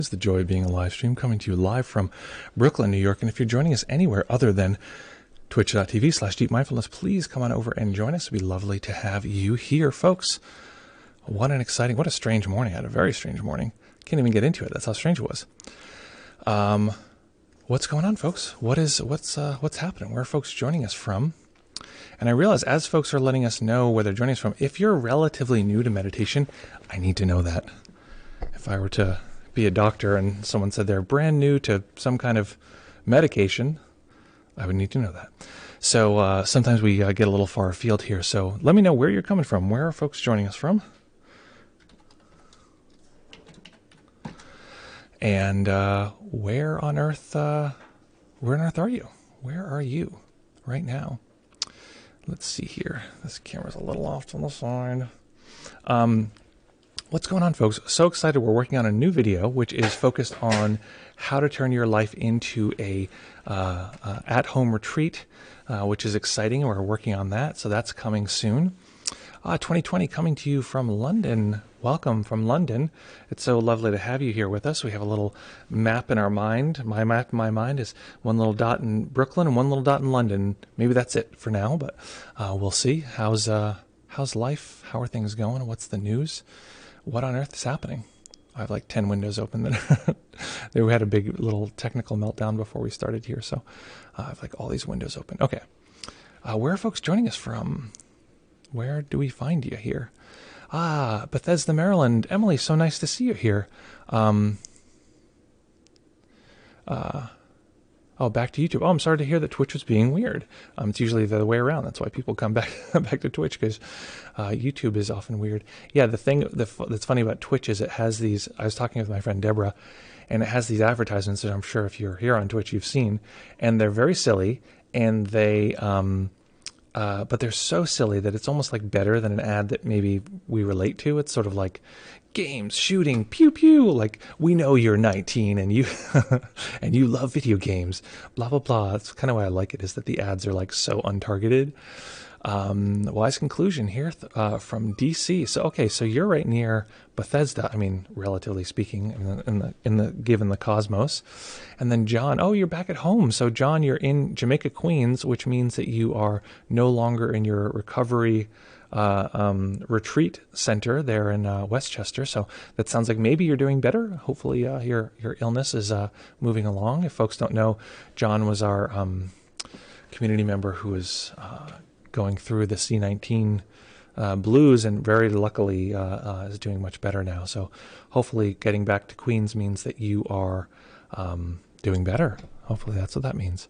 It's the joy of being a live stream coming to you live from Brooklyn, New York. And if you're joining us anywhere other than twitch.tv/deepmindfulness, please come on over and join us. It'd be lovely to have you here, folks. What a strange morning. I had a very strange morning. Can't even get into it. That's how strange it was. What's going on, folks? What's happening? Where are folks joining us from? And I realize as folks are letting us know where they're joining us from, if you're relatively new to meditation, I need to know that. If I were to be a doctor and someone said they're brand new to some kind of medication, I would need to know that. So sometimes we get a little far afield here. So let me know where you're coming from. Where are folks joining us from? And where on earth are you? Where are you right now? Let's see here. This camera's a little off on the side. What's going on, folks? So excited. We're working on a new video, which is focused on how to turn your life into a at-home retreat, which is exciting. We're working on that. So that's coming soon. 2020 coming to you from London. Welcome from London. It's so lovely to have you here with us. We have a little map in our mind. My map in my mind is one little dot in Brooklyn and one little dot in London. Maybe that's it for now, but we'll see. How's life? How are things going? What's the news? What on earth is happening? I have like 10 windows open. We had a big little technical meltdown before we started here, so I have like all these windows open. Okay. Where are folks joining us from? Where do we find you here? Bethesda, Maryland. Emily, so nice to see you here. Back to YouTube. Oh, I'm sorry to hear that Twitch was being weird. It's usually the other way around. That's why people come back to Twitch, because YouTube is often weird. Yeah, the thing that's funny about Twitch is it has these. I was talking with my friend Deborah, and it has these advertisements that I'm sure if you're here on Twitch you've seen, and they're very silly, and they but they're so silly that it's almost like better than an ad that maybe we relate to. It's sort of like games, shooting, pew pew. Like, we know you're 19 and you and you love video games, blah blah blah. That's kind of why I like it, is that the ads are like so untargeted. Wise conclusion here from DC. So okay, so you're right near Bethesda. I mean, relatively speaking, in the given the cosmos. And then John, oh, you're back at home. So John, you're in Jamaica, Queens, which means that you are no longer in your recovery retreat center there in Westchester. So that sounds like maybe you're doing better. Hopefully your illness is moving along. If folks don't know, John was our community member who was going through the C19 blues, and very luckily is doing much better now. So hopefully getting back to Queens means that you are doing better. Hopefully that's what that means.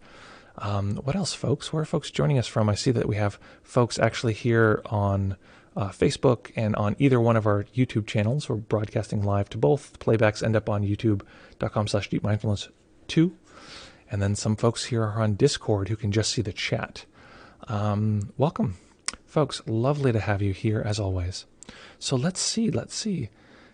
What else, folks? Where are folks joining us from? I see that we have folks actually here on Facebook and on either one of our YouTube channels. We're broadcasting live to both. Playbacks end up on youtube.com/deepmindfulness2. And then some folks here are on Discord who can just see the chat. Welcome, folks. Lovely to have you here as always. So let's see.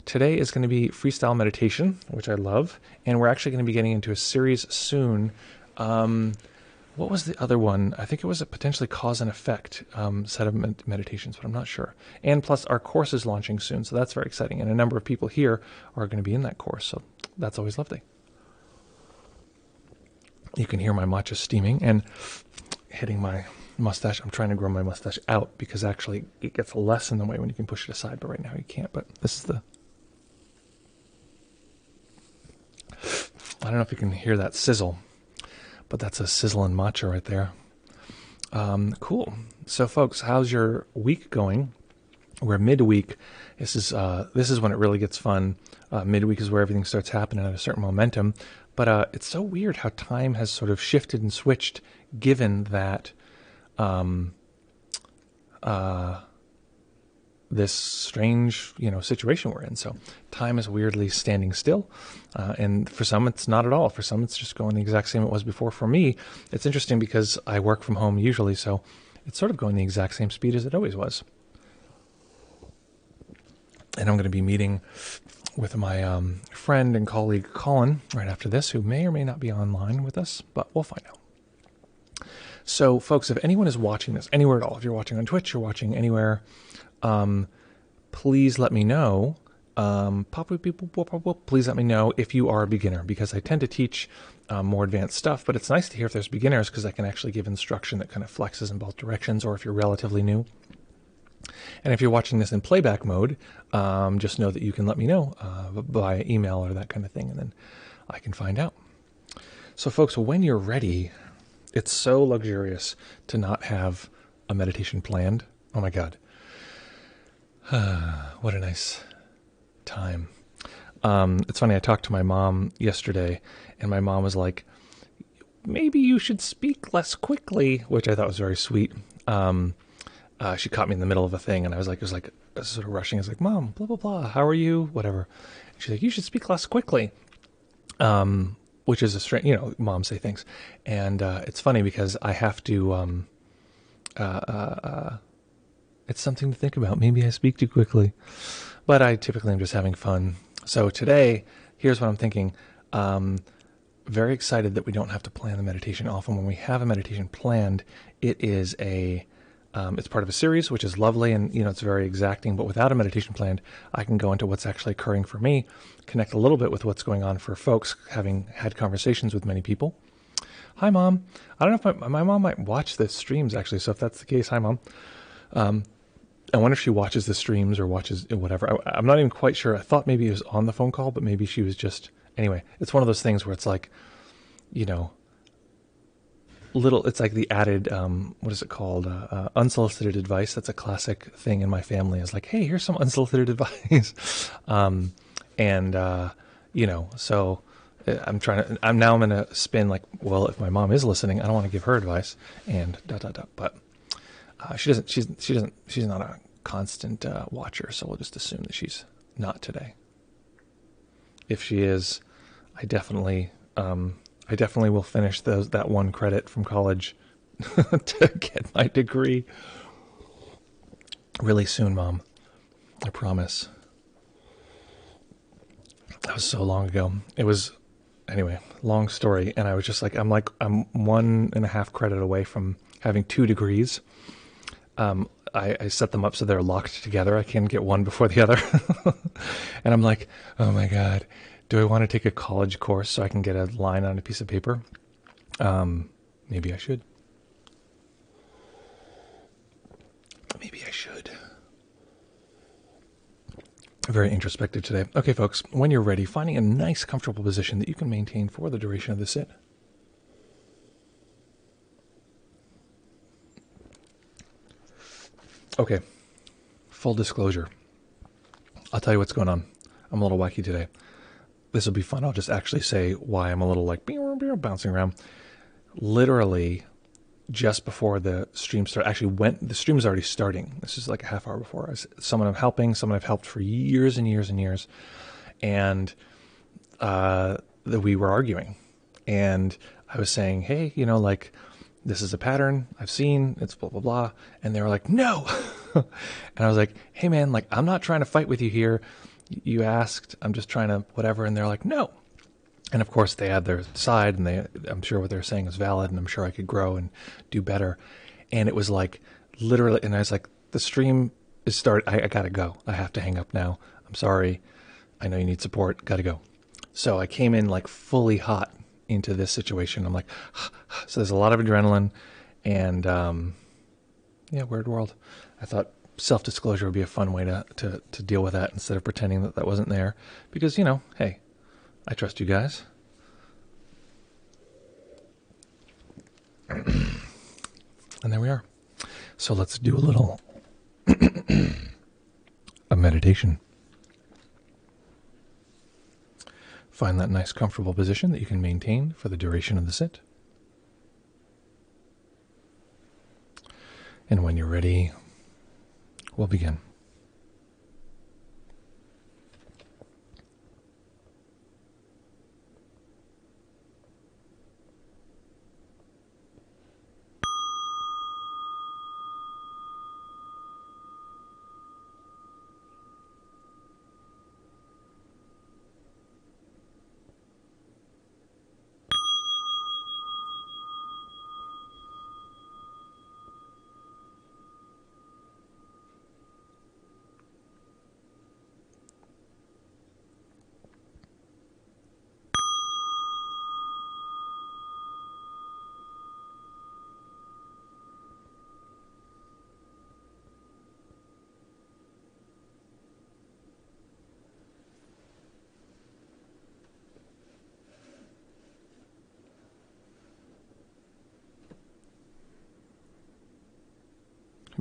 Today is going to be freestyle meditation, which I love. And we're actually going to be getting into a series soon. What was the other one? I think it was a potentially cause and effect set of meditations, but I'm not sure. And plus our course is launching soon, so that's very exciting. And a number of people here are going to be in that course, so that's always lovely. You can hear my matcha steaming and hitting my mustache. I'm trying to grow my mustache out because actually it gets less in the way when you can push it aside, but right now you can't. But this is I don't know if you can hear that sizzle, but that's a sizzling matcha right there. Cool. So folks, how's your week going? We're midweek. This is when it really gets fun. Midweek is where everything starts happening at a certain momentum. But it's so weird how time has sort of shifted and switched, given that this strange, situation we're in. So time is weirdly standing still. And for some, it's not at all. For some, it's just going the exact same it was before. For me, it's interesting because I work from home usually, so it's sort of going the exact same speed as it always was. And I'm going to be meeting with my friend and colleague Colin right after this, who may or may not be online with us, but we'll find out. So, folks, if anyone is watching this anywhere at all, if you're watching on Twitch, you're watching anywhere, please let me know please let me know if you are a beginner, because I tend to teach more advanced stuff, but it's nice to hear if there's beginners because I can actually give instruction that kind of flexes in both directions, or if you're relatively new. And if you're watching this in playback mode, just know that you can let me know by email or that kind of thing, and then I can find out. So folks, when you're ready, it's so luxurious to not have a meditation planned. Oh my God. What a nice time. It's funny, I talked to my mom yesterday, and my mom was like, maybe you should speak less quickly, which I thought was very sweet. She caught me in the middle of a thing, and I was sort of rushing. I was like, Mom, blah, blah, blah, how are you? Whatever. And she's like, you should speak less quickly. Which is a strange, moms say things. And it's funny because I have to, it's something to think about. Maybe I speak too quickly. But I typically am just having fun. So today, here's what I'm thinking. Very excited that we don't have to plan the meditation. Often when we have a meditation planned, it is it's part of a series, which is lovely, and it's very exacting. But without a meditation planned, I can go into what's actually occurring for me, connect a little bit with what's going on for folks, having had conversations with many people. Hi, Mom. I don't know if my mom might watch the streams, actually. So if that's the case, hi, Mom. I wonder if she watches the streams or watches whatever. I'm not even quite sure. I thought maybe it was on the phone call, but maybe she was just... Anyway, it's one of those things where it's like, it's like the added, what is it called? Unsolicited advice. That's a classic thing in my family, is like, hey, here's some unsolicited advice. So I'm going to spin like, well, if my mom is listening, I don't want to give her advice and ... But she's not a constant watcher. So we'll just assume that she's not today. If she is, I definitely will finish that one credit from college to get my degree really soon, Mom. I promise. That was so long ago. It was, anyway, long story. And I was just like, I'm 1.5 credit away from having 2 degrees. I set them up so they're locked together. I can get one before the other. And I'm like, oh my God, do I want to take a college course so I can get a line on a piece of paper? Maybe I should. Maybe I should. Very introspective today. Okay, folks, when you're ready, finding a nice, comfortable position that you can maintain for the duration of the sit. Okay, full disclosure. I'll tell you what's going on. I'm a little wacky today. This will be fun. I'll just actually say why I'm a little like bouncing around. Literally, just before the stream started, the stream is already starting. This is like a half hour before. Someone I'm helping, someone I've helped for years and years and years. And we were arguing. And I was saying, hey, this is a pattern I've seen. It's blah, blah, blah. And they were like, no. And I was like, hey, man, I'm not trying to fight with you here. You asked, I'm just trying to whatever. And they're like, no. And of course they had their side, and I'm sure what they're saying is valid, and I'm sure I could grow and do better. And it was like literally, and I was like, the stream is started. I got to go. I have to hang up now. I'm sorry. I know you need support. Got to go. So I came in like fully hot into this situation. I'm like, so there's a lot of adrenaline, and weird world. I thought self-disclosure would be a fun way to deal with that instead of pretending that wasn't there, because hey, I trust you guys. And there we are. So let's do a little a meditation. Find that nice comfortable position that you can maintain for the duration of the sit. And when you're ready, we'll begin.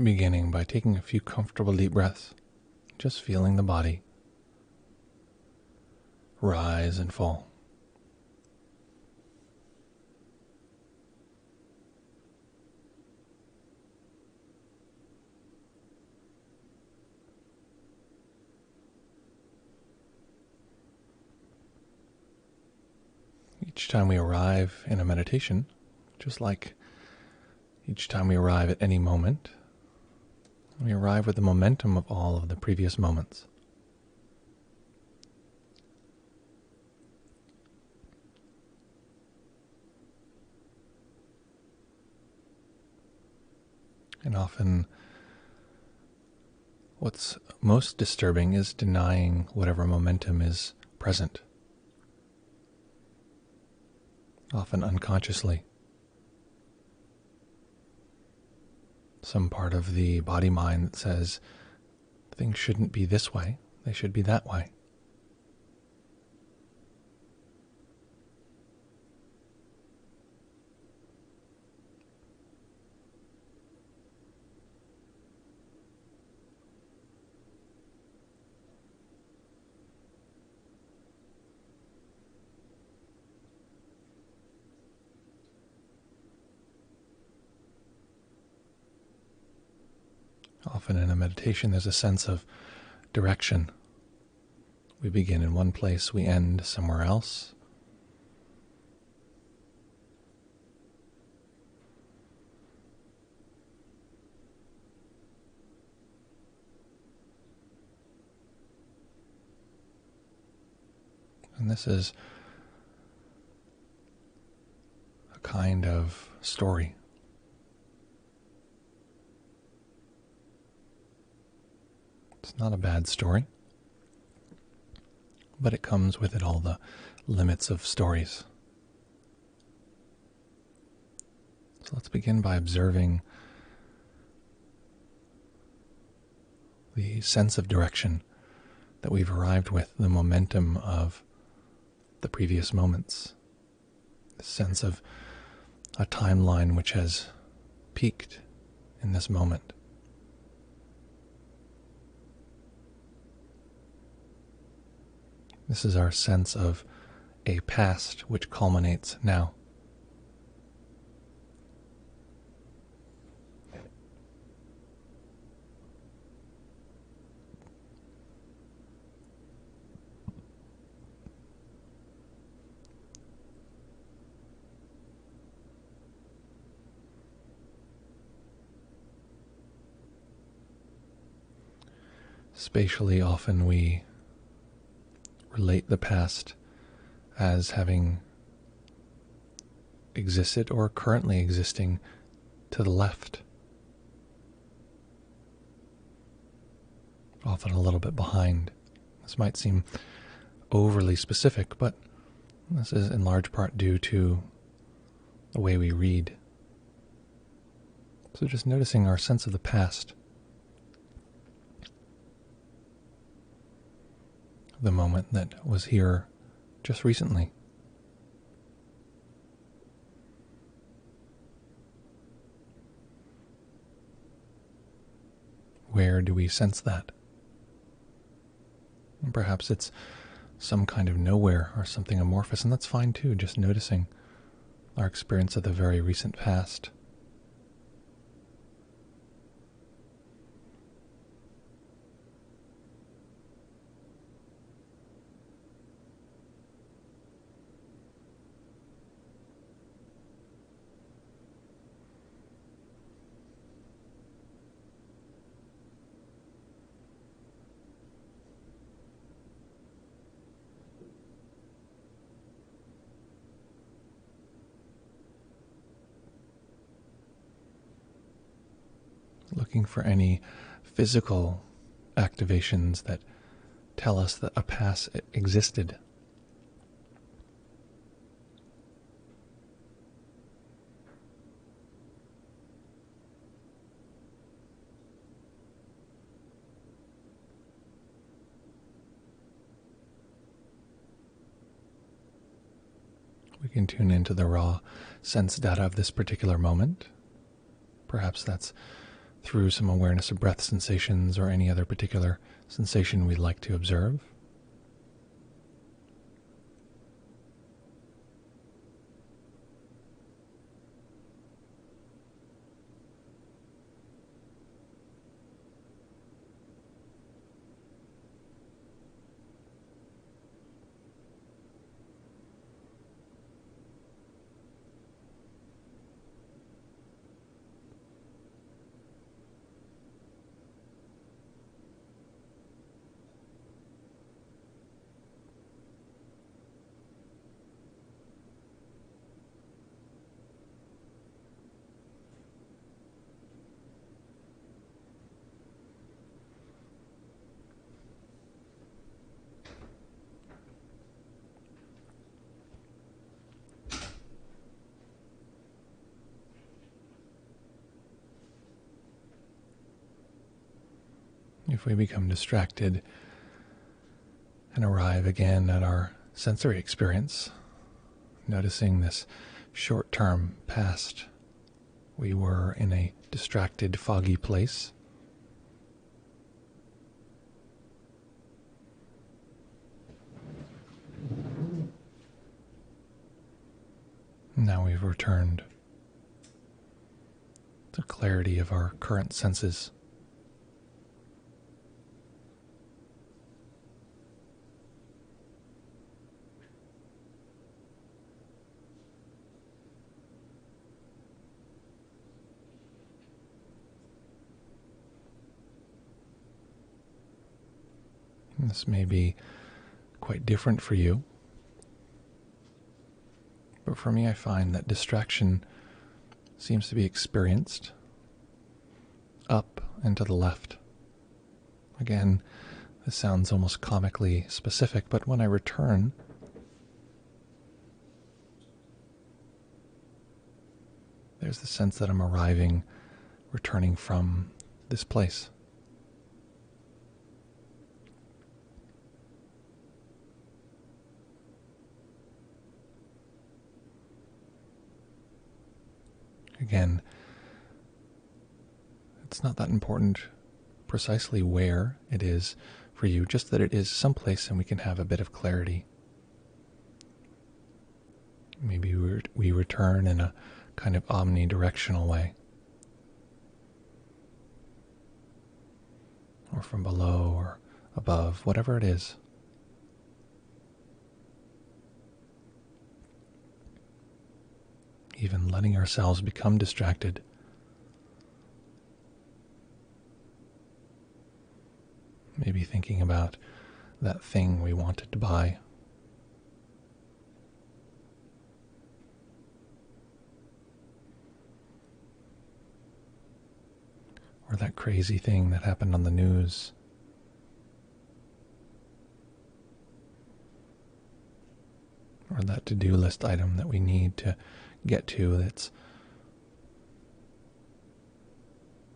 Beginning by taking a few comfortable deep breaths, just feeling the body rise and fall. Each time we arrive in a meditation, just like each time we arrive at any moment, we arrive with the momentum of all of the previous moments. And often, what's most disturbing is denying whatever momentum is present, often unconsciously. Some part of the body-mind that says things shouldn't be this way, they should be that way. Often in a meditation, there's a sense of direction. We begin in one place, we end somewhere else. And this is a kind of story. It's not a bad story, but it comes with it all the limits of stories. So let's begin by observing the sense of direction that we've arrived with, the momentum of the previous moments, the sense of a timeline which has peaked in this moment. This is our sense of a past which culminates now. Spatially, often we relate the past as having existed or currently existing to the left, often a little bit behind. This might seem overly specific, but this is in large part due to the way we read. So just noticing our sense of the past, the moment that was here just recently. Where do we sense that? And perhaps it's some kind of nowhere or something amorphous, and that's fine too, just noticing our experience of the very recent past. Looking for any physical activations that tell us that a past existed. We can tune into the raw sense data of this particular moment. Perhaps that's through some awareness of breath sensations or any other particular sensation we'd like to observe. If we become distracted and arrive again at our sensory experience, noticing this short-term past, we were in a distracted, foggy place. Now we've returned to clarity of our current senses. This may be quite different for you, but for me I find that distraction seems to be experienced up and to the left. Again, this sounds almost comically specific, but when I return, there's the sense that I'm returning from this place. Again, it's not that important precisely where it is for you, just that it is someplace and we can have a bit of clarity. Maybe we return in a kind of omnidirectional way, or from below or above, whatever it is. Even letting ourselves become distracted. Maybe thinking about that thing we wanted to buy. Or that crazy thing that happened on the news. Or that to-do list item that we need to get to that's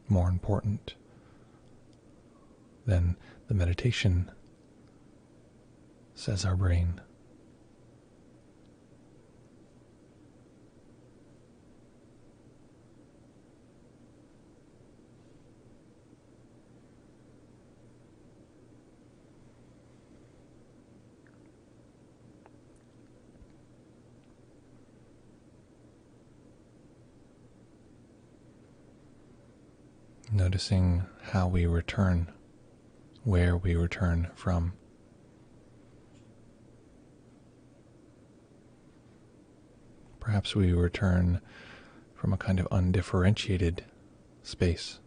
more important than the meditation, says our brain. Noticing how we return, where we return from. Perhaps we return from a kind of undifferentiated space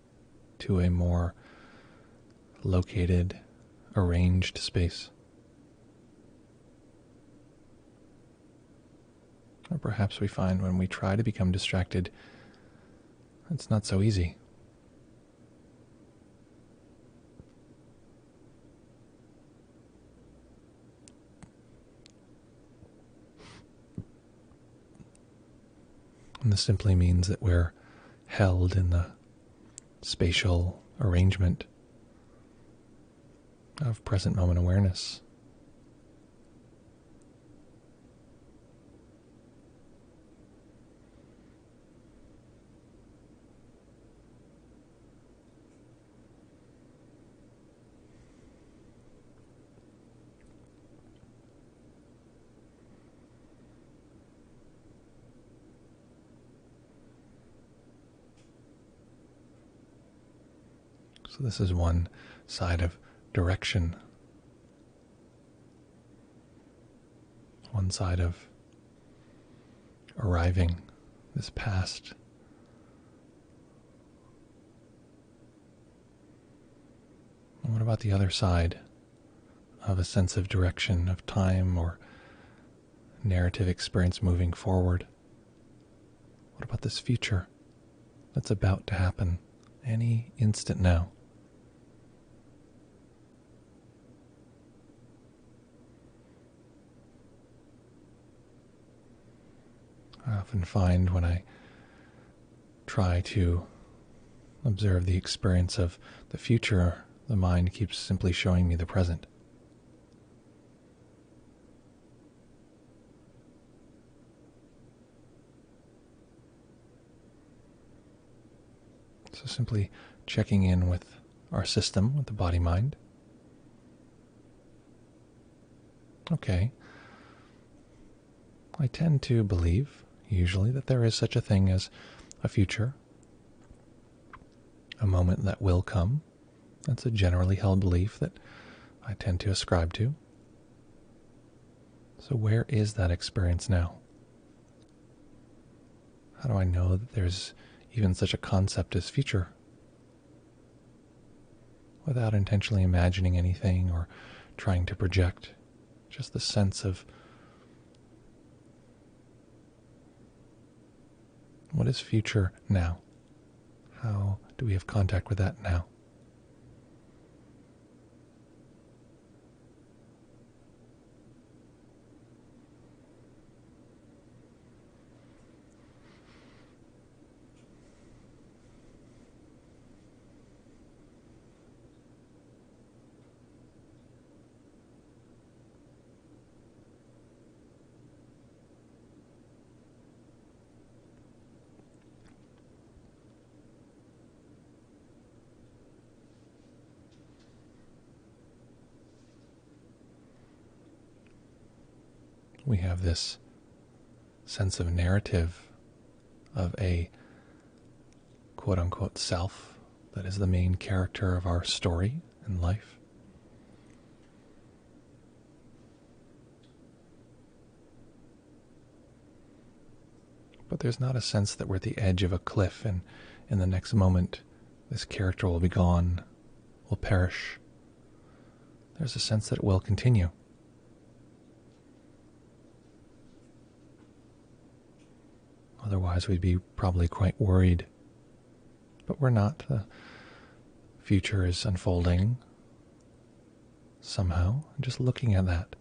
to a more located, arranged space. Or perhaps we find when we try to become distracted, it's not so easy. And this simply means that we're held in the spatial arrangement of present moment awareness. So this is one side of direction, one side of arriving, this past. And what about the other side of a sense of direction, of time or narrative experience moving forward? What about this future that's about to happen any instant now? I often find when I try to observe the experience of the future, the mind keeps simply showing me the present. So simply checking in with our system, with the body-mind. Okay, I tend to believe, usually, that there is such a thing as a future, a moment that will come. That's a generally held belief that I tend to ascribe to. So where is that experience now? How do I know that there's even such a concept as future? Without intentionally imagining anything or trying to project, just the sense of what is future now? How do we have contact with that now? We have this sense of narrative of a quote-unquote self that is the main character of our story in life. But there's not a sense that we're at the edge of a cliff and in the next moment this character will be gone, will perish. There's a sense that it will continue. Otherwise, we'd be probably quite worried. But we're not. The future is unfolding somehow. Just looking at that.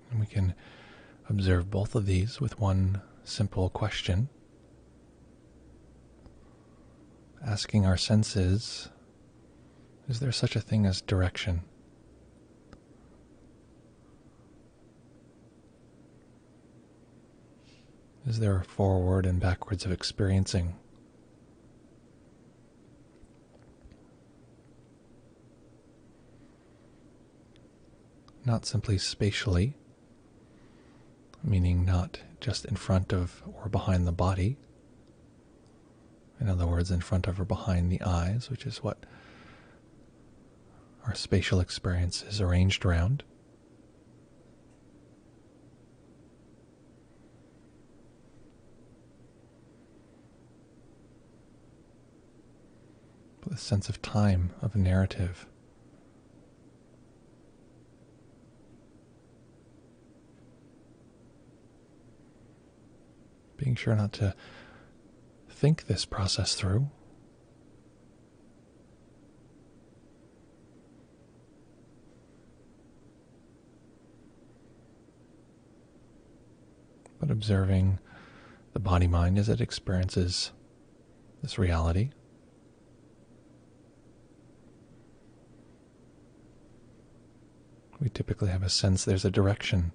And we can observe both of these with one simple question. Asking our senses, is there such a thing as direction? Is there a forward and backwards of experiencing? Not simply spatially, meaning not just in front of or behind the body. In other words, in front of or behind the eyes, which is what our spatial experience is arranged around. But the sense of time, of narrative. Being sure not to think this process through. But observing the body-mind as it experiences this reality. We typically have a sense there's a direction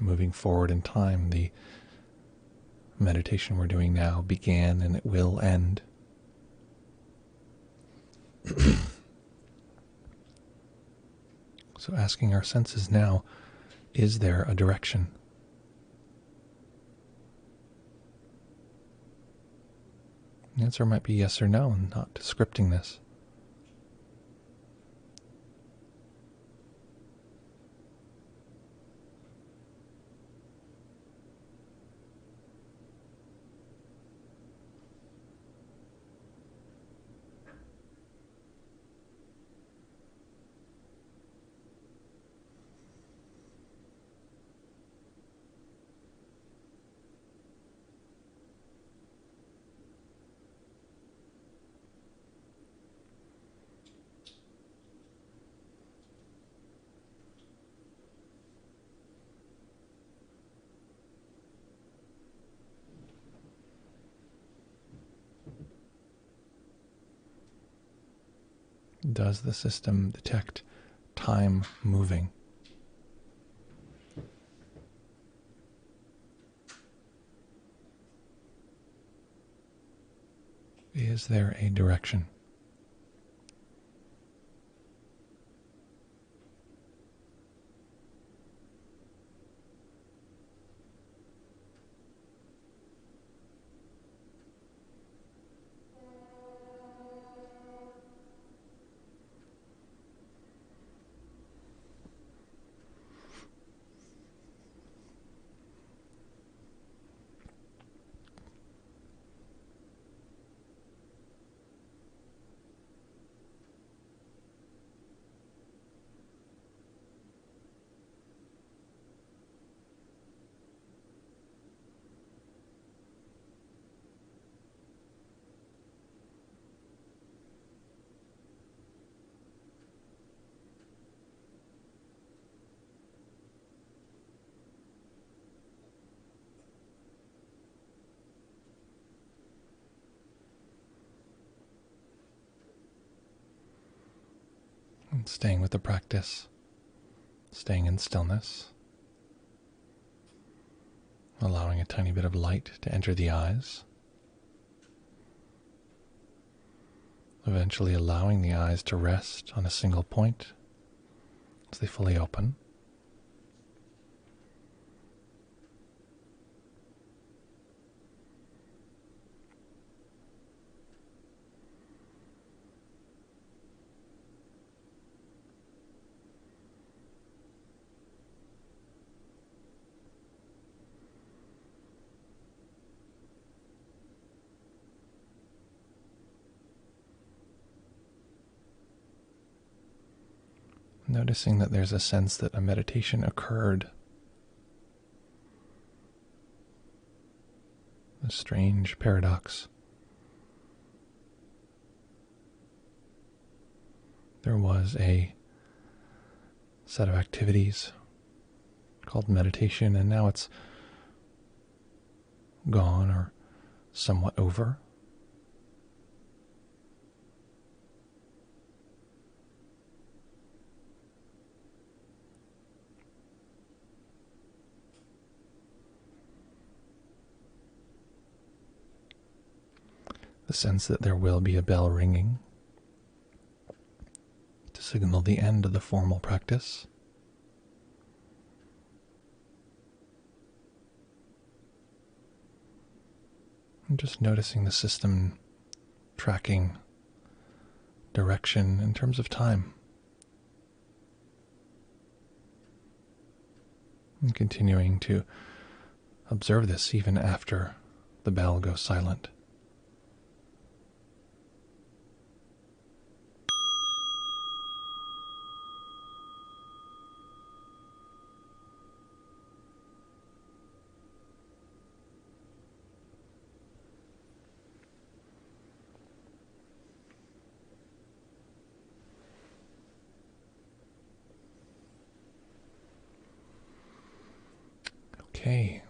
moving forward in time. The meditation we're doing now began and it will end. So asking our senses now, is there a direction? The answer might be yes or no, and not scripting this. Does the system detect time moving? Is there a direction? And staying with the practice, staying in stillness, allowing a tiny bit of light to enter the eyes, eventually allowing the eyes to rest on a single point as they fully open. Noticing that there's a sense that a meditation occurred. A strange paradox. There was a set of activities called meditation, and now it's gone or somewhat over. The sense that there will be a bell ringing to signal the end of the formal practice. And just noticing the system tracking direction in terms of time. And continuing to observe this even after the bell goes silent. Okay.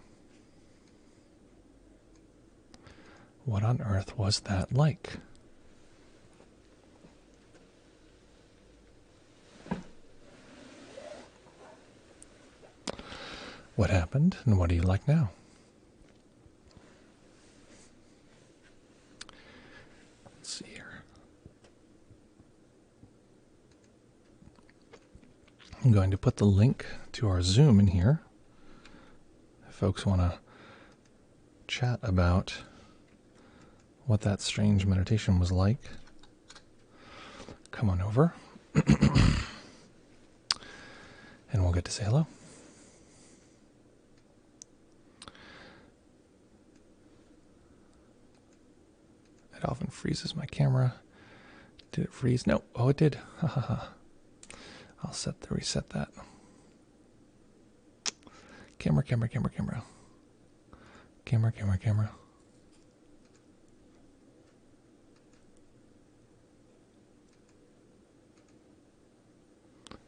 What on earth was that like? What happened, and what do you like now? Let's see here. I'm going to put the link to our Zoom in here. If folks want to chat about what that strange meditation was like, come on over and we'll get to say hello. It often freezes my camera. Did it freeze? No. Oh, it did. Ha ha ha. I'll reset that. Camera.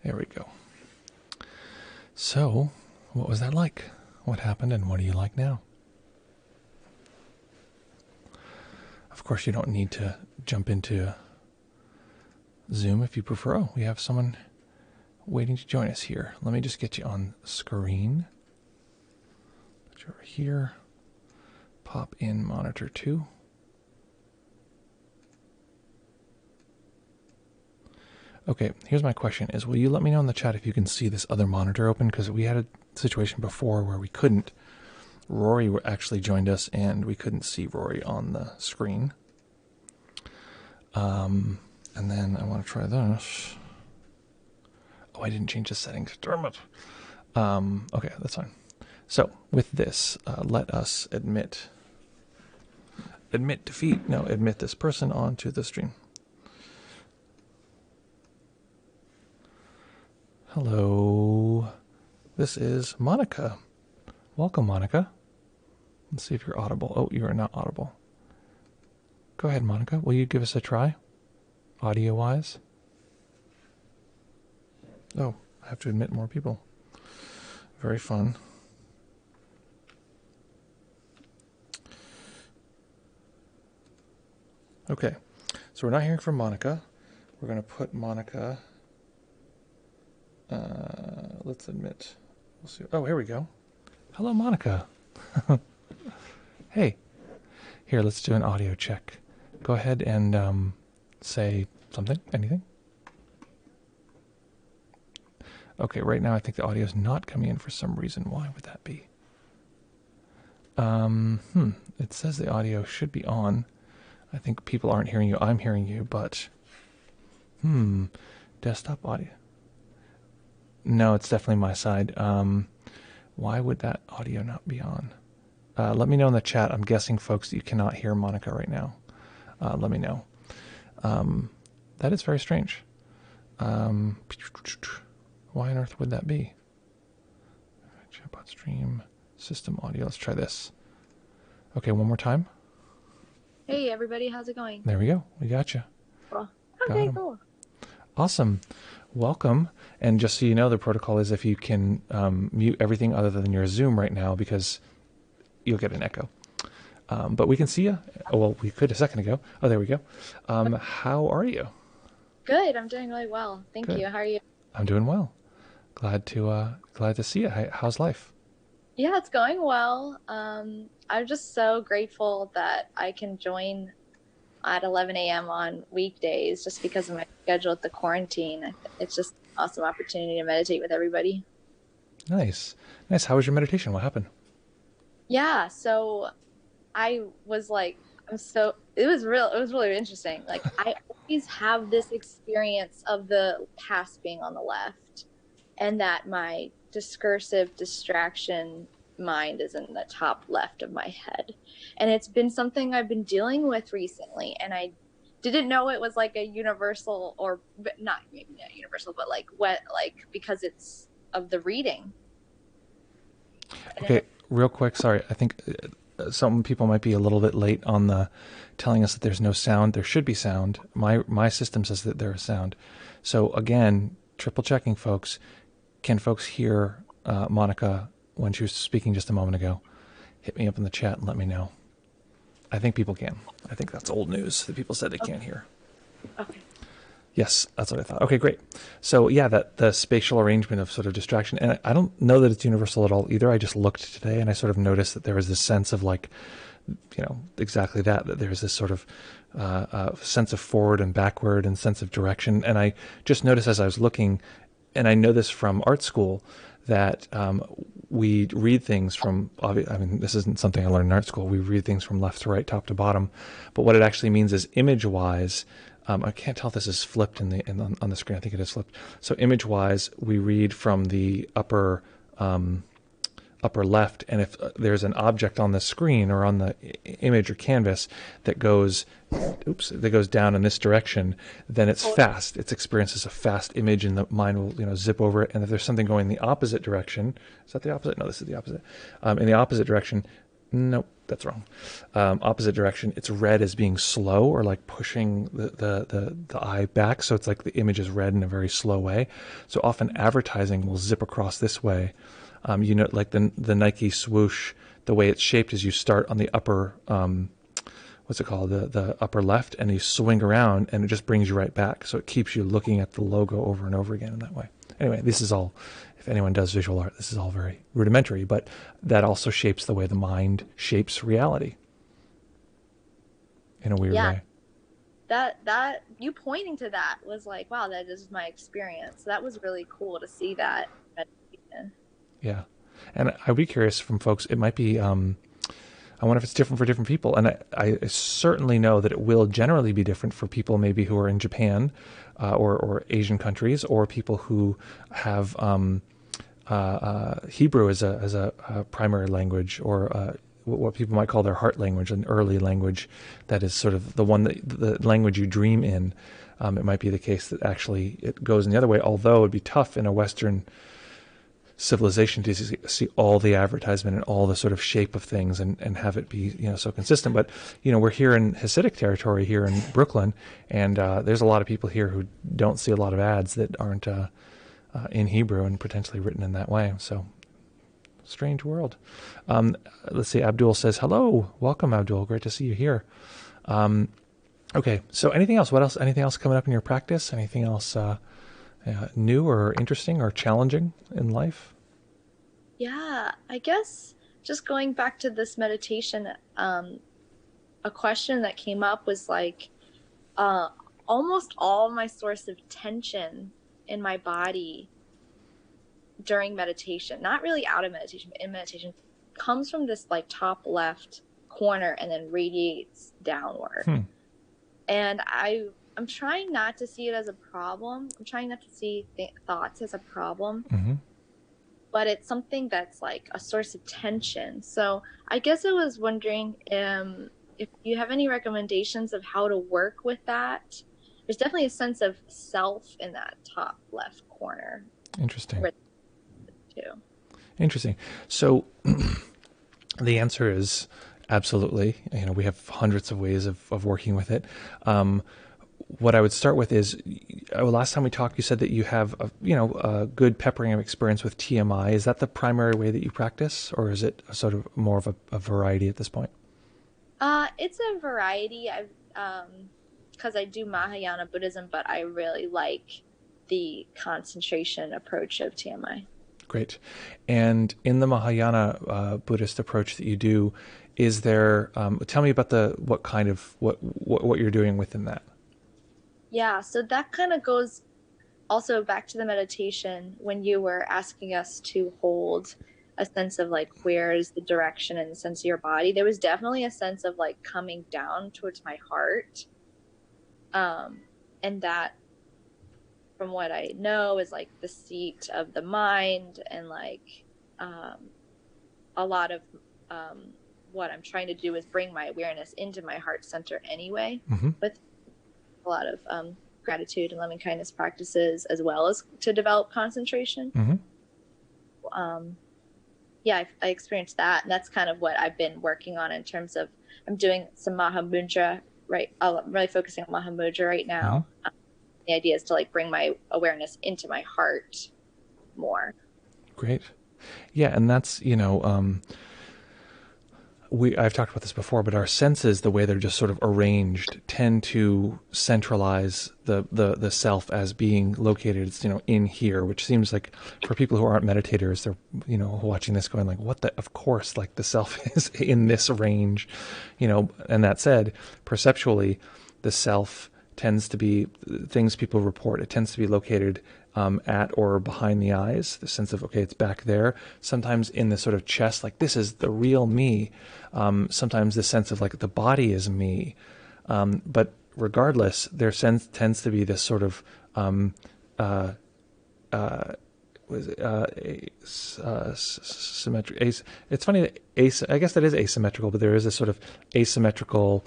There we go. So, what was that like? What happened, and what do you like now? Of course, you don't need to jump into Zoom if you prefer. Oh, we have someone waiting to join us here. Let me just get you on screen. Put you over here. Pop in monitor 2. Okay, here's my question is, will you let me know in the chat if you can see this other monitor open? Because we had a situation before where we couldn't. Rory actually joined us and we couldn't see Rory on the screen. And then I want to try this. Oh, I didn't change the settings. Darn it. Okay, that's fine. So with this, let us admit defeat. No, admit this person onto the stream. Hello, this is Monica. Welcome, Monica. Let's see if you're audible. Oh, you are not audible. Go ahead, Monica. Will you give us a try, audio-wise? Oh, I have to admit more people. Very fun. Okay, so we're not hearing from Monica. We're going to put Monica... let's admit. We'll see. Oh, here we go. Hello, Monica. Hey. Here, let's do an audio check. Go ahead and say something. Anything? Okay, right now I think the audio is not coming in for some reason. Why would that be? It says the audio should be on. I think people aren't hearing you. I'm hearing you, but... Desktop audio. No, it's definitely my side. Why would that audio not be on? Let me know in the chat. I'm guessing, folks, that you cannot hear Monica right now. Let me know. That is very strange. Why on earth would that be? Chatbot stream, system audio. Let's try this. Okay, one more time. Hey, everybody. How's it going? There we go. We got you. Cool. Okay, cool. Awesome. Welcome. And just so you know, the protocol is if you can mute everything other than your Zoom right now, because you'll get an echo. But we can see you. Oh, well, we could a second ago. Oh, there we go. How are you? Good. I'm doing really well. Thank you. How are you? I'm doing well. Glad to see you. How's life? Yeah, it's going well. I'm just so grateful that I can join at 11 a.m. on weekdays just because of my schedule at the quarantine. It's just an awesome opportunity to meditate with everybody. Nice. How was your meditation? What happened? Yeah, so I was like, it was really interesting. Like, I always have this experience of the past being on the left and that my discursive distraction mind is in the top left of my head. And it's been something I've been dealing with recently, and I didn't know it was like a universal, or not maybe not universal, but like because it's of the reading. Okay, real quick, sorry. I think some people might be a little bit late on the telling us that there's no sound. There should be sound. My system says that there is sound. So again, triple checking, folks. Can folks hear Monica when she was speaking just a moment ago. Hit me up in the chat and let me know. I think people can. I think that's old news that people said they can't hear. Okay. Yes, that's what I thought. Okay, great. So yeah, that the spatial arrangement of sort of distraction, and I don't know that it's universal at all either. I just looked today and I sort of noticed that there was this sense of like, exactly that there's this sort of sense of forward and backward and sense of direction. And I just noticed as I was looking, and I know this from art school, that we read things from, this isn't something I learned in art school. We read things from left to right, top to bottom. But what it actually means is image-wise, I can't tell if this is flipped on the screen. I think it is flipped. So image-wise, we read from the upper left, and if there's an object on the screen or on the image or canvas that goes down in this direction, then it's fast. It's experienced as a fast image, and the mind will zip over it. And if there's something going the opposite direction, is that the opposite? No, this is the opposite. In the opposite direction, nope, that's wrong. Opposite direction, it's read as being slow or like pushing the eye back. So it's like the image is read in a very slow way. So often advertising will zip across this way. Like the Nike swoosh, the way it's shaped is you start on the upper, what's it called, the upper left, and you swing around, and it just brings you right back. So it keeps you looking at the logo over and over again in that way. Anyway, this is all, if anyone does visual art, this is all very rudimentary, but that also shapes the way the mind shapes reality in a weird way. That you pointing to that was like, wow, that is my experience. That was really cool to see that. Yeah. And I'd be curious from folks, it might be, I wonder if it's different for different people. And I certainly know that it will generally be different for people maybe who are in Japan or Asian countries, or people who have Hebrew as a primary language, or what people might call their heart language, an early language that is sort of the one the language you dream in. It might be the case that actually it goes in the other way, although it'd be tough in a Western civilization to see all the advertisement and all the sort of shape of things and have it be so consistent. But we're here in Hasidic territory here in Brooklyn, and there's a lot of people here who don't see a lot of ads that aren't in Hebrew and potentially written in that way. So strange world. Let's see, Abdul says hello. Welcome, Abdul. Great to see you here. Okay, so anything else? What else? Anything else coming up in your practice? Anything else new or interesting or challenging in life? Yeah, I guess just going back to this meditation, a question that came up was like, almost all my source of tension in my body during meditation, not really out of meditation, but in meditation, comes from this like top left corner and then radiates downward. And I'm trying not to see it as a problem. I'm trying not to see thoughts as a problem. But it's something that's like a source of tension. So I guess I was wondering if you have any recommendations of how to work with that. There's definitely a sense of self in that top left corner. Interesting. Too. Interesting. So the answer is absolutely. We have hundreds of ways of working with it. What I would start with is, last time we talked, you said that you have a good peppering of experience with TMI. Is that the primary way that you practice, or is it sort of more of a variety at this point? It's a variety. Because I do Mahayana Buddhism, but I really like the concentration approach of TMI. Great. And in the Mahayana Buddhist approach that you do, is there? Tell me about what you're doing within that. Yeah, so that kind of goes also back to the meditation when you were asking us to hold a sense of like, where is the direction and the sense of your body. There was definitely a sense of like coming down towards my heart. And that, from what I know, is like the seat of the mind, and like a lot of what I'm trying to do is bring my awareness into my heart center anyway, with a lot of gratitude and loving kindness practices, as well as to develop concentration. I experienced that, and that's kind of what I've been working on in terms of, I'm doing some Mahamudra, right? I'm really focusing on Mahamudra right now. The idea is to like bring my awareness into my heart more. Great. Yeah, and that's, I've talked about this before, but our senses, the way they're just sort of arranged, tend to centralize the self as being located, in here, which seems like for people who aren't meditators, they're, watching this going like, what the, of course, like the self is in this range, and that said, perceptually, the self tends to be things people report. It tends to be located at or behind the eyes, the sense of, okay, it's back there. Sometimes in the sort of chest, like this is the real me. Sometimes the sense of like the body is me. But regardless, their sense tends to be this sort of symmetric. It's funny that I guess that is asymmetrical, but there is a sort of asymmetrical.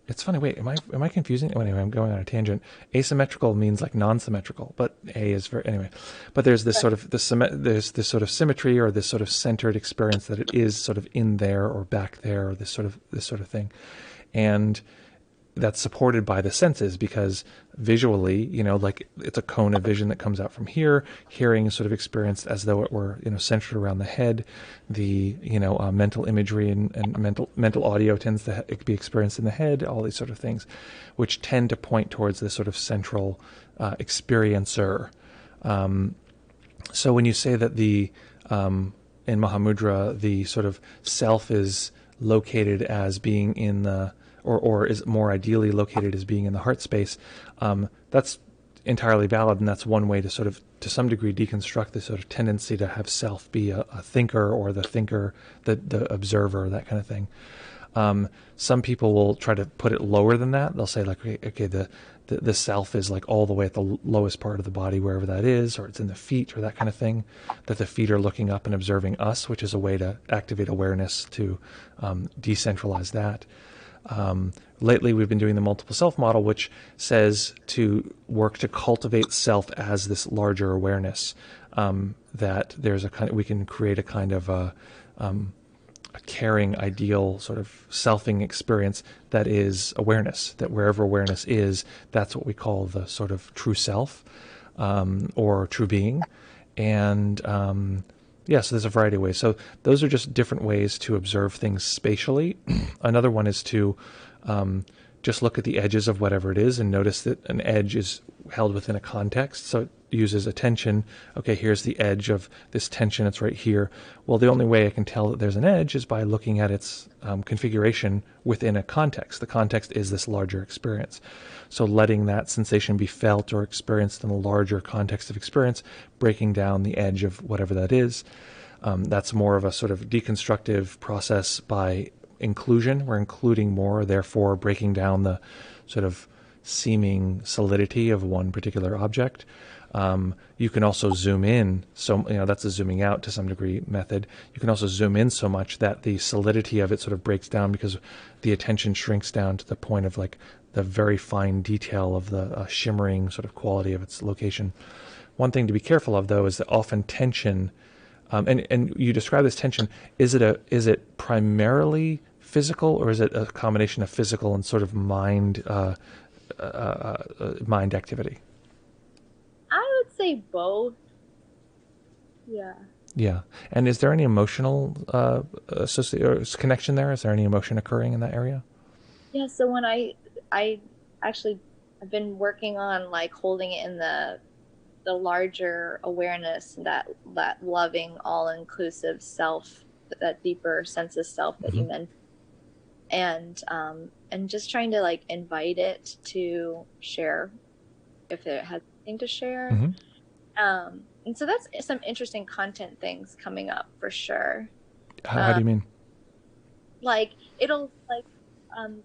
It's funny. Wait, am I confusing? Oh, anyway, I'm going on a tangent. Asymmetrical means like non-symmetrical, but A is very anyway. But there's this sort of there's this sort of symmetry or this sort of centered experience that it is sort of in there or back there or this sort of thing, and that's supported by the senses because visually, like it's a cone of vision that comes out from here. Hearing is sort of experienced as though it were, centered around the head. The, mental imagery and mental audio tends to be experienced in the head, all these sort of things, which tend to point towards this sort of central experiencer. So when you say that in Mahamudra, the sort of self is located as being in the, or is more ideally located as being in the heart space, that's entirely valid, and that's one way to sort of, to some degree, deconstruct this sort of tendency to have self be a thinker or the thinker, the observer, that kind of thing. Some people will try to put it lower than that. They'll say like, okay, the self is like all the way at the lowest part of the body, wherever that is, or it's in the feet or that kind of thing, that the feet are looking up and observing us, which is a way to activate awareness to decentralize that. Lately, we've been doing the multiple self model, which says to work to cultivate self as this larger awareness. That there's we can create a kind of a caring, ideal sort of selfing experience that is awareness. That wherever awareness is, that's what we call the sort of true self, or true being, and yeah, so there's a variety of ways. So those are just different ways to observe things spatially. Another one is to just look at the edges of whatever it is and notice that an edge is held within a context. So it uses attention. Okay, here's the edge of this tension. It's right here. Well, the only way I can tell that there's an edge is by looking at its configuration within a context. The context is this larger experience. So letting that sensation be felt or experienced in a larger context of experience, breaking down the edge of whatever that is. That's more of a sort of deconstructive process by inclusion. We're including more, therefore breaking down the sort of seeming solidity of one particular object. You can also zoom in. So, that's a zooming out to some degree method. You can also zoom in so much that the solidity of it sort of breaks down because the attention shrinks down to the point of like the very fine detail of the shimmering sort of quality of its location. One thing to be careful of, though, is that often tension, and you describe this tension, is it primarily physical, or is it a combination of physical and sort of mind activity? I would say both. Yeah. Yeah. And is there any emotional connection there? Is there any emotion occurring in that area? Yeah, so when I actually I've been working on like holding it in the larger awareness, that loving, all-inclusive self, that deeper sense of self that you mentioned, and just trying to like invite it to share if it has anything to share. And so that's some interesting content things coming up for sure. How do you mean? Like it'll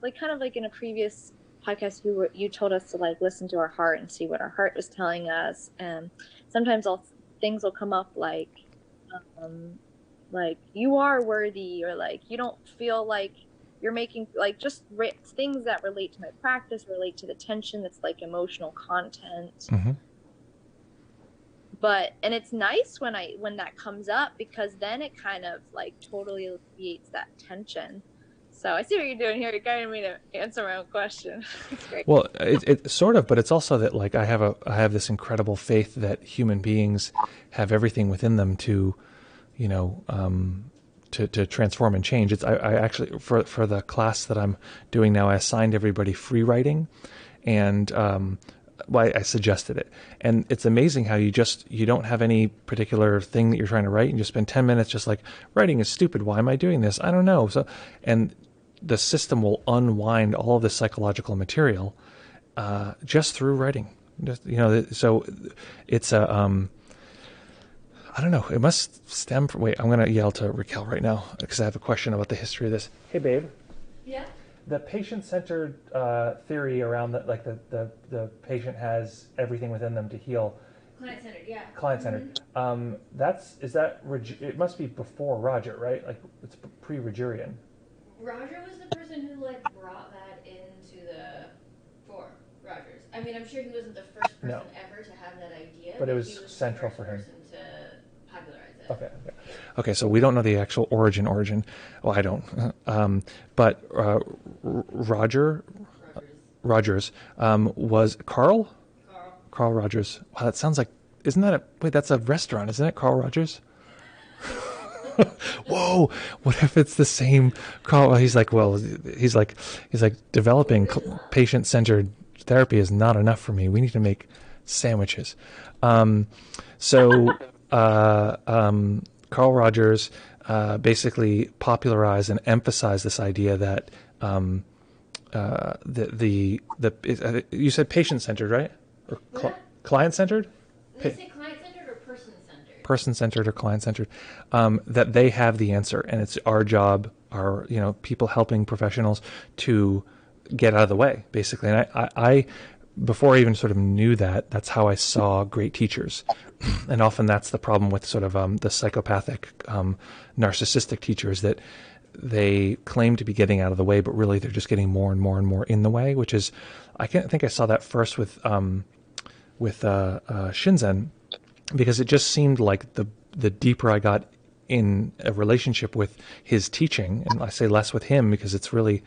like kind of like in a previous podcast, you told us to like listen to our heart and see what our heart was telling us, and sometimes things will come up like you are worthy, or like you don't feel like you're making, like just things that relate to my practice, relate to the tension that's like emotional content. And it's nice when that comes up, because then it kind of like totally alleviates that tension. So I see what you're doing here. You're guiding me to answer my own question. It's great. Well, it sort of, but it's also that like I have this incredible faith that human beings have everything within them to, you know, to transform and change. I actually for the class that I'm doing now, I assigned everybody free writing, and well, I suggested it, and it's amazing how you don't have any particular thing that you're trying to write, and you spend 10 minutes just like writing is stupid. Why am I doing this? I don't know. So, and the system will unwind all of the psychological material just through writing. Just, you know, so it's a I don't know. It must stem from. Wait, I'm gonna yell to Raquel right now because I have a question about the history of this. Hey, babe. Yeah. The patient-centered theory around that, like the patient has everything within them to heal. Client-centered, yeah. Client-centered. It must be before Roger, right? Like it's pre-Rogerian. Roger was the person who like brought that into the form. Rogers. I mean, I'm sure he wasn't the first person ever to have that idea, but it was he was central the for first him. person to popularize it. Okay. So we don't know the actual origin. Well, I don't. But Rogers was Carl Rogers. Wow, that sounds like. Isn't that that's a restaurant, isn't it? Carl Rogers. Whoa! What if it's the same Carl? He's like developing patient-centered therapy is not enough for me. We need to make sandwiches. So Carl Rogers basically popularized and emphasized this idea that you said patient-centered, right? Or client-centered? Did they say client-centered or person-centered? Person-centered or client-centered, that they have the answer, and it's our job, people helping professionals to get out of the way, basically. And I before I even sort of knew that, that's how I saw great teachers. And often that's the problem with sort of the psychopathic, narcissistic teachers, that they claim to be getting out of the way, but really they're just getting more and more and more in the way, which is, I think I saw that first with Shinzen, because it just seemed like the deeper I got in a relationship with his teaching, and I say less with him because it's really,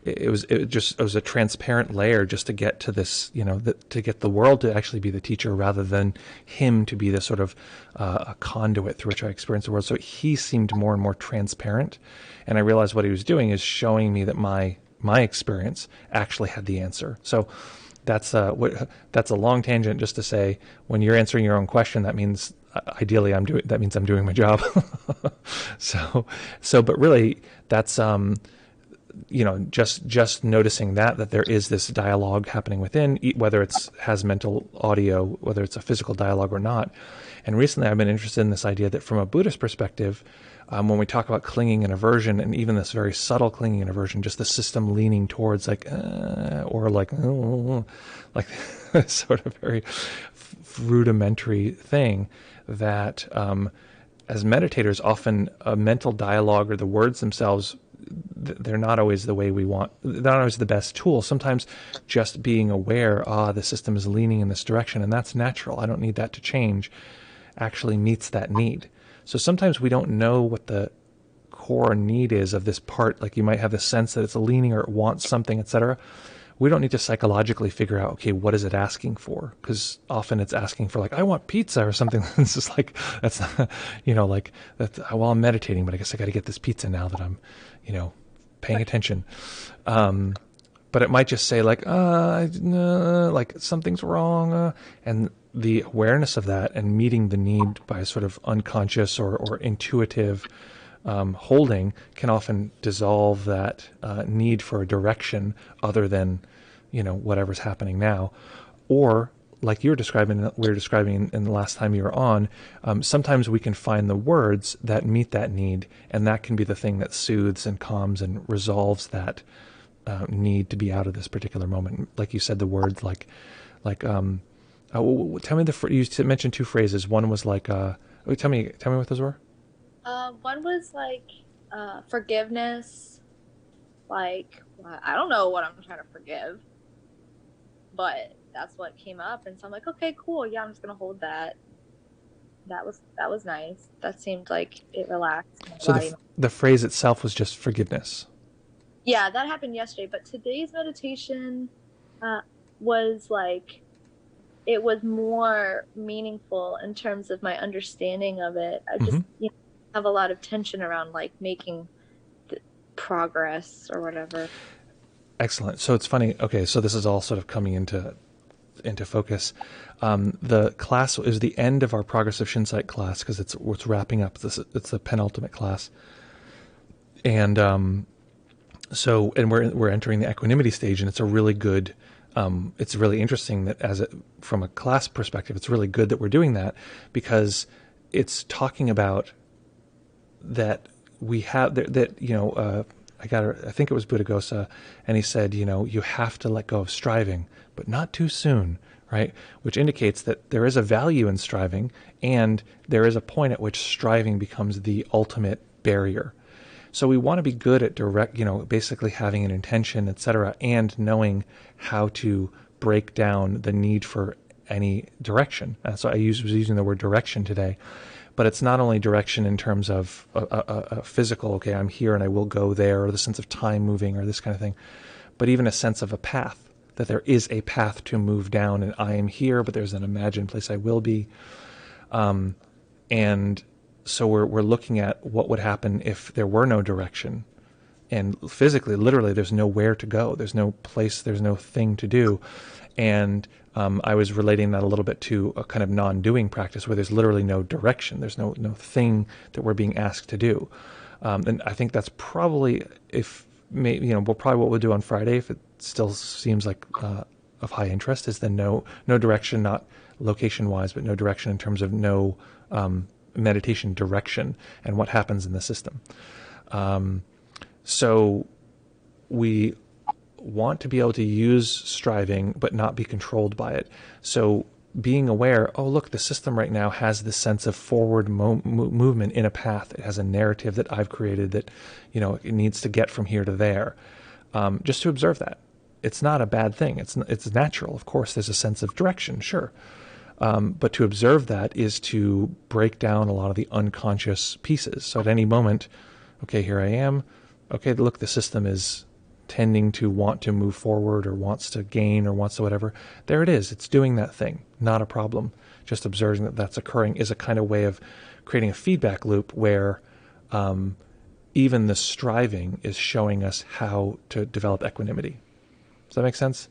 it was a transparent layer just to get to this, to get the world to actually be the teacher rather than him to be the sort of a conduit through which I experience the world. So he seemed more and more transparent, and I realized what he was doing is showing me that my experience actually had the answer. So that's a long tangent just to say, when you're answering your own question, that means ideally I'm doing my job. But really that's just noticing that there is this dialogue happening within, whether it's has mental audio, whether it's a physical dialogue or not. And recently I've been interested in this idea that from a Buddhist perspective, when we talk about clinging and aversion, and even this very subtle clinging and aversion, just the system leaning towards like sort of very rudimentary thing, that as meditators, often a mental dialogue or the words themselves, they're not always the way we want. They're not always the best tool. Sometimes just being aware, the system is leaning in this direction, and that's natural. I don't need that to change, actually meets that need. So sometimes we don't know what the core need is of this part. Like you might have the sense that it's a leaning or it wants something, etc. We don't need to psychologically figure out, okay, what is it asking for? Because often it's asking for, like, I want pizza or something. It's just like, that's not, like that. Well, I'm meditating, but I guess I got to get this pizza now that I'm, paying attention. But it might just say like something's wrong, and the awareness of that and meeting the need by sort of unconscious or intuitive holding can often dissolve that need for a direction other than, whatever's happening now. Or like we were describing in the last time you were on, sometimes we can find the words that meet that need, and that can be the thing that soothes and calms and resolves that need to be out of this particular moment. Like you said, the words tell me you mentioned two phrases. One was like, tell me what those were. One was like forgiveness. Like, I don't know what I'm trying to forgive, but that's what came up, and so I'm like, okay, cool, yeah, I'm just gonna hold that. That was nice. That seemed like it relaxed my body. The phrase itself was just forgiveness. Yeah, that happened yesterday, but today's meditation was like, it was more meaningful in terms of my understanding of it. I just have a lot of tension around like making progress or whatever. Excellent. So it's funny. Okay, so this is all sort of coming into focus. The class is the end of our Progressive Shinsight class because it's wrapping up. It's the penultimate class, and we're entering the equanimity stage, and it's a really good. It's really interesting that from a class perspective, it's really good that we're doing that because it's talking about that we have that I think it was Buddhaghosa, and he said, you have to let go of striving, but not too soon, right? Which indicates that there is a value in striving, and there is a point at which striving becomes the ultimate barrier. So we want to be good at basically having an intention, etc., and knowing how to break down the need for any direction. So I was using the word direction today. But it's not only direction in terms of a physical, okay, I'm here and I will go there, or the sense of time moving or this kind of thing, but even a sense of a path, that there is a path to move down and I am here, but there's an imagined place I will be. And so we're looking at what would happen if there were no direction. And physically, literally, there's nowhere to go. There's no place, there's no thing to do. And I was relating that a little bit to a kind of non-doing practice where there's literally no direction. There's no thing that we're being asked to do. And I think that's probably, probably what we'll do on Friday, if it still seems like of high interest, is then no direction, not location-wise, but no direction in terms of no meditation direction and what happens in the system. So we want to be able to use striving but not be controlled by it. So being aware, oh look, the system right now has this sense of forward movement in a path. It has a narrative that I've created that it needs to get from here to there. Just to observe that. It's not a bad thing. It's natural. Of course, there's a sense of direction, sure. But to observe that is to break down a lot of the unconscious pieces. So at any moment, okay, here I am. Okay, look, the system is tending to want to move forward or wants to gain or wants to whatever. There it is. It's doing that thing. Not a problem. Just observing that that's occurring is a kind of way of creating a feedback loop where even the striving is showing us how to develop equanimity. Does that make sense?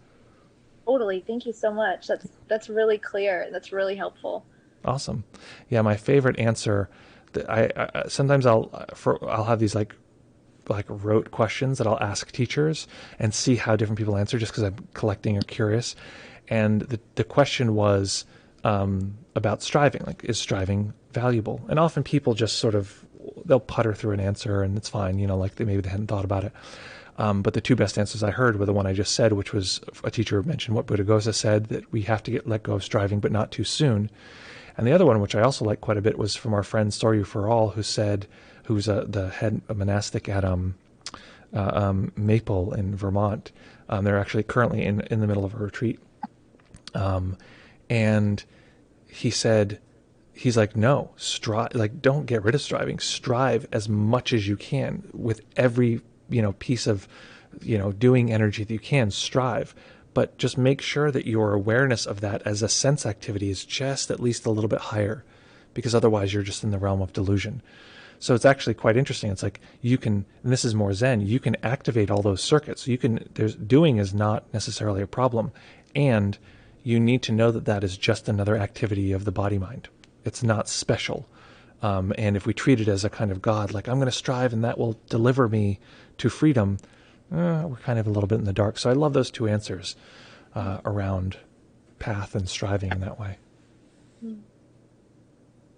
Totally. Thank you so much. That's really clear. That's really helpful. Awesome. Yeah, my favorite answer. I sometimes I'll have these like rote questions that I'll ask teachers and see how different people answer, just because I'm collecting or curious. And the question was about striving. Like, is striving valuable? And often people just sort of, they'll putter through an answer and it's fine. Like maybe they hadn't thought about it. But the two best answers I heard were the one I just said, which was a teacher mentioned what Buddhaghosa said, that we have to let go of striving, but not too soon. And the other one, which I also like quite a bit, was from our friend Soryu for All, who's the head monastic at Maple in Vermont. They're actually currently in the middle of a retreat. And he said, he's like, no, don't get rid of striving. Strive as much as you can with every piece of, doing energy that you can. Strive, but just make sure that your awareness of that as a sense activity is just at least a little bit higher, because otherwise you're just in the realm of delusion. So it's actually quite interesting. It's like you can, and this is more Zen, you can activate all those circuits. Doing is not necessarily a problem. And you need to know that is just another activity of the body-mind. It's not special. And if we treat it as a kind of God, like I'm going to strive and that will deliver me to freedom, we're kind of a little bit in the dark. So I love those two answers around path and striving in that way.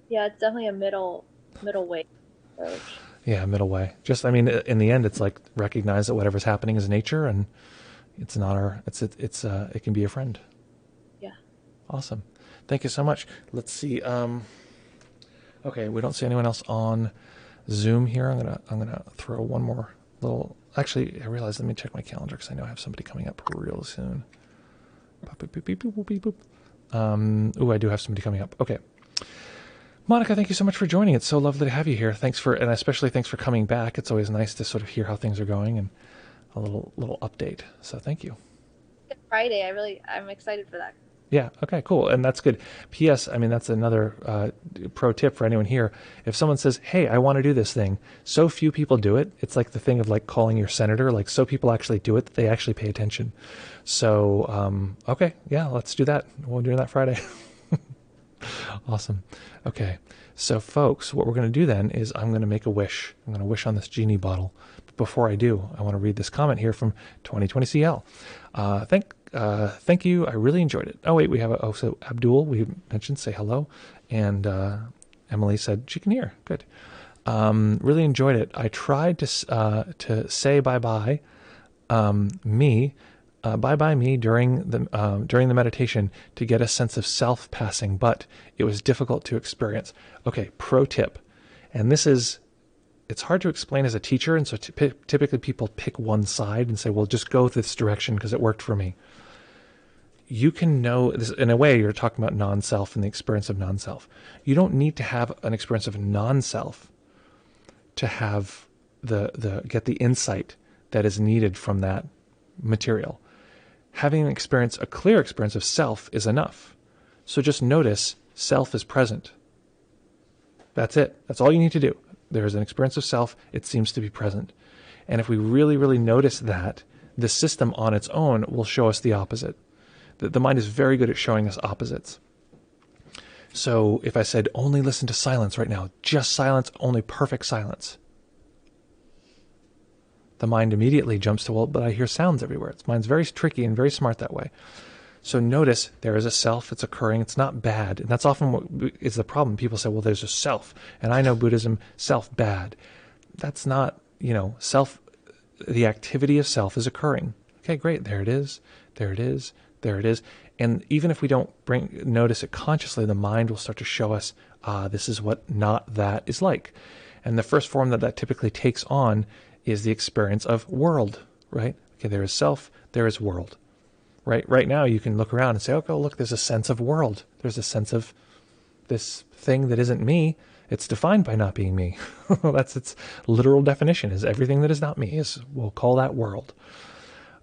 Yeah, it's definitely a middle way approach. Yeah, middle way. Just, in the end, it's like recognize that whatever's happening is nature, and it's not it can be a friend. Yeah. Awesome. Thank you so much. Let's see. Okay, we don't see anyone else on Zoom here. I'm gonna throw one more little. Actually, I realized. Let me check my calendar because I know I have somebody coming up real soon. Ooh, I do have somebody coming up. Okay. Monica, thank you so much for joining. It's so lovely to have you here. And especially thanks for coming back. It's always nice to sort of hear how things are going, and a little update. So thank you. Friday. I'm excited for that. Yeah. Okay, cool. And that's good. P.S. I mean, that's another pro tip for anyone here. If someone says, hey, I want to do this thing, so few people do it. It's like the thing of like calling your senator, like so people actually do it that they actually pay attention. So, okay. Yeah, let's do that. We'll do that Friday. Awesome. Okay. So folks, what we're going to do then is I'm going to make a wish. I'm going to wish on this genie bottle. But before I do, I want to read this comment here from 2020CL. Thank you. I really enjoyed it. Oh, wait, we have so Abdul, we mentioned, say hello. And Emily said she can hear. Good. Really enjoyed it. I tried to say bye-bye me during the meditation to get a sense of self passing, but it was difficult to experience. Okay, pro tip. And it's hard to explain as a teacher, and so typically people pick one side and say, well, just go this direction because it worked for me. You can know this in a way. You're talking about non-self and the experience of non-self. You don't need to have an experience of non-self to have get the insight that is needed from that material. Having a clear experience of self is enough. So just notice self is present. That's it. That's all you need to do. There is an experience of self. It seems to be present. And if we really, really notice that, the system on its own will show us the opposite. The mind is very good at showing us opposites. So if I said, only listen to silence right now, just silence, only perfect silence, the mind immediately jumps to, well, but I hear sounds everywhere. Its mind's very tricky and very smart that way. So notice there is a self, it's occurring, it's not bad. And that's often what is the problem. People say, well, there's a self. And I know Buddhism, self bad. That's not, self, the activity of self is occurring. Okay, great, there it is, there it is, there it is. And even if we don't notice it consciously, the mind will start to show us, this is what not that is like. And the first form that typically takes on is the experience of world, right? Okay, there is self, there is world. Right now you can look around and say, okay, look, there's a sense of world. There's a sense of this thing that isn't me. It's defined by not being me. That's its literal definition, is everything that is not me. We'll call that world.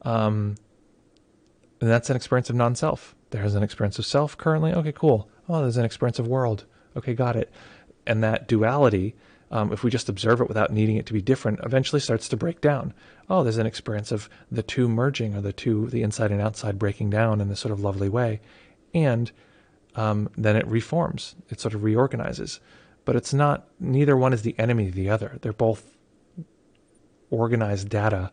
And that's an experience of non-self. There's an experience of self currently. Okay, cool. Oh, there's an experience of world. Okay, got it. And that duality, if we just observe it without needing it to be different, eventually starts to break down. Oh, there's an experience of the two merging, or the inside and outside breaking down in this sort of lovely way. And then it reforms. It sort of reorganizes. But it's not, neither one is the enemy of the other. They're both organized data,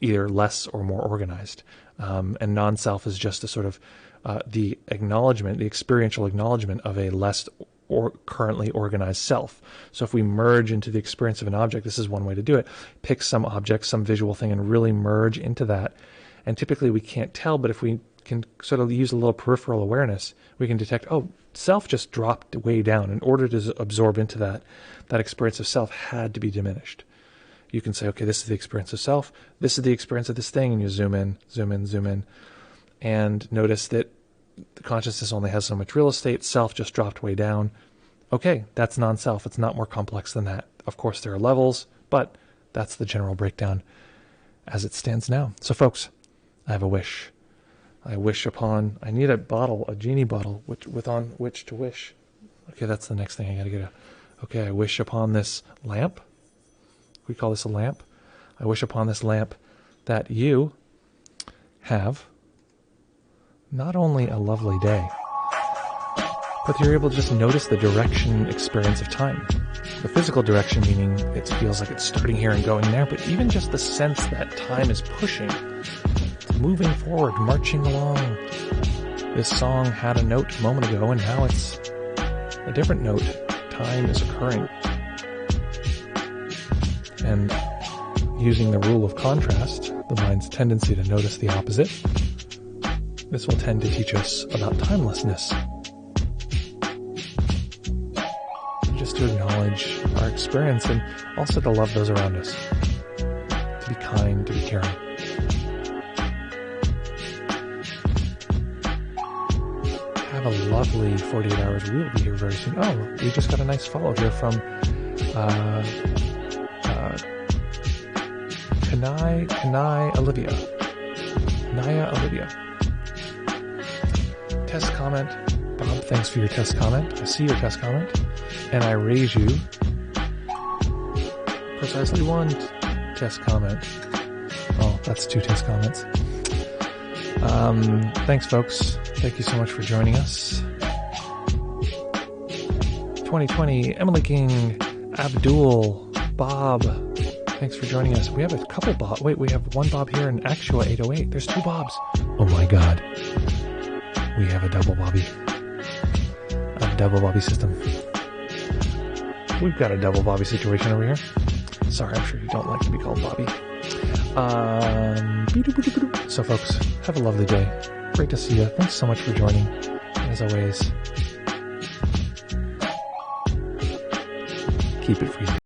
either less or more organized. And non-self is just a sort of the acknowledgement, the experiential acknowledgement of a less or currently organized self. So if we merge into the experience of an object, this is one way to do it. Pick some object, some visual thing, and really merge into that. And typically we can't tell, but if we can sort of use a little peripheral awareness, we can detect, oh, self just dropped way down. In order to absorb into that experience of self had to be diminished. You can say, okay, this is the experience of self. This is the experience of this thing. And you zoom in, zoom in, zoom in. And notice that the consciousness only has so much real estate. Self just dropped way down. Okay, that's non-self. It's not more complex than that. Of course, there are levels, but that's the general breakdown as it stands now. So folks, I have a wish. I need a genie bottle, on which to wish. Okay, that's the next thing I gotta get. Okay, I wish upon this lamp. We call this a lamp. I wish upon this lamp that you have not only a lovely day, but you're able to just notice the direction experience of time. The physical direction, meaning it feels like it's starting here and going there, but even just the sense that time is pushing, it's moving forward, marching along. This song had a note a moment ago, and now it's a different note. Time is occurring. And using the rule of contrast, the mind's tendency to notice the opposite, this will tend to teach us about timelessness. Just to acknowledge our experience and also to love those around us. To be kind, to be caring. Have a lovely 48 hours. We'll be here very soon. Oh, we just got a nice follow here from Kanai Olivia. Naya Olivia. Test comment. Bob, thanks for your test comment. I see your test comment. And I raise you precisely one test comment. Oh, that's 2 test comments. Thanks, folks. Thank you so much for joining us. 2020, Emily King, Abdul, Bob. Thanks for joining us. We have a couple Bob. Wait, we have one Bob here and Actua 808. There's 2 Bobs. Oh my God. We have a double Bobby. A double Bobby system. We've got a double Bobby situation over here. Sorry, I'm sure you don't like to be called Bobby. So folks, have a lovely day. Great to see you. Thanks so much for joining. As always, keep it freezing.